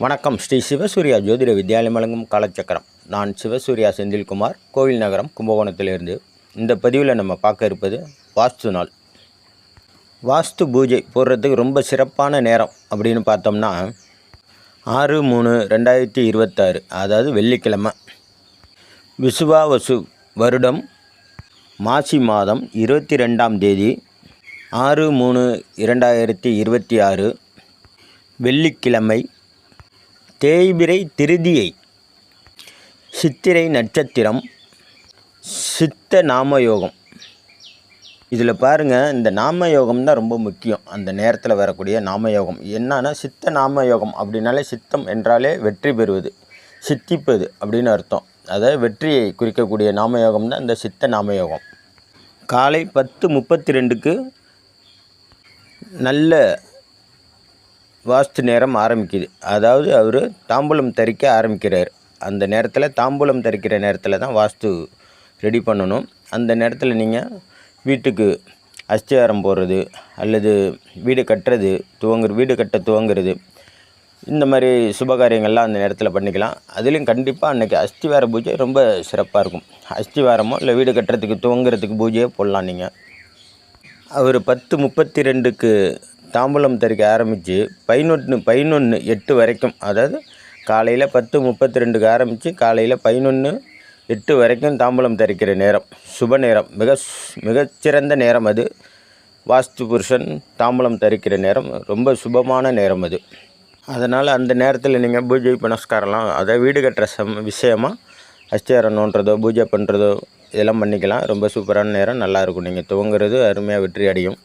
வணக்கம். ஸ்ரீ சிவசூர்யா ஜோதிட வித்யாலயம் வழங்கும் காலச்சக்கரம். நான் சிவசூர்யா செந்தில்குமார், கோவில் நகரம், கும்பகோணத்திலிருந்து. இந்த பதிவில் நம்ம பார்க்க இருப்பது வாஸ்து நாள். வாஸ்து பூஜை போடுறதுக்கு ரொம்ப சிறப்பான நேரம் அப்படின்னு பார்த்தோம்னா 6/3/2026, அதாவது வெள்ளிக்கிழமை, விசுவாவசு வருடம் மாசி மாதம் 22ஆம் தேதி 6/3/2026 வெள்ளிக்கிழமை, தேய்பிறை திருதியை, சித்திரை நட்சத்திரம், சித்த நாமயோகம். இதில் பாருங்கள், இந்த நாமயோகம் தான் ரொம்ப முக்கியம். அந்த நேரத்தில் வரக்கூடிய நாமயோகம் என்னன்னா, சித்த நாமயோகம் அப்படின்னாலே, சித்தம் என்றாலே வெற்றி பெறுவது, சித்திப்பது அப்படின்னு அர்த்தம். அதாவது வெற்றியை குறிக்கக்கூடிய நாமயோகம் தான் இந்த சித்த நாமயோகம். காலை 10:32க்கு நல்ல வாஸ்து நேரம் ஆரம்பிக்குது. அதாவது அவர் தாம்பூலம் தரிக்க ஆரம்பிக்கிறார். அந்த நேரத்தில், தாம்பூலம் தரிக்கிற நேரத்தில் தான் வாஸ்து ரெடி பண்ணணும். அந்த நேரத்தில் நீங்கள் வீட்டுக்கு அஸ்திவாரம் போடுறது அல்லது வீடு கட்டுறது வீடு கட்ட துவங்குறது, இந்த மாதிரி சுபகாரியங்கள்லாம் அந்த நேரத்தில் பண்ணிக்கலாம். அதுலேயும் கண்டிப்பாக அன்றைக்கி அஸ்திவார பூஜை ரொம்ப சிறப்பாக இருக்கும். அஸ்திவாரமோ இல்லை வீடு கட்டுறதுக்கு துவங்குறதுக்கு பூஜையோ போடலாம். நீங்கள் அவர் 10:32க்கு தாம்பூலம் தரிக்க ஆரம்பித்து 11:8 வரைக்கும், அதாவது காலையில் 10:32க்கு ஆரம்பித்து காலையில் 11:08 வரைக்கும் தாம்பூலம் தரிக்கிற நேரம் சுப நேரம், மிகச்சிறந்த நேரம். அது வாஸ்து புருஷன் தாம்பூலம் தரிக்கிற நேரம், ரொம்ப சுபமான நேரம் அது. அதனால் அந்த நேரத்தில் நீங்கள் பூஜை புனஸ்காரம்லாம், அதாவது வீடு கட்டுற விஷயமாக அஸ்திவாரம் நோண்டுறதோ பூஜை பண்ணுறதோ இதெல்லாம் பண்ணிக்கலாம். ரொம்ப சூப்பரான நேரம், நல்லாயிருக்கும். நீங்கள் துவங்குறது அருமையாக வெற்றி அடையும்.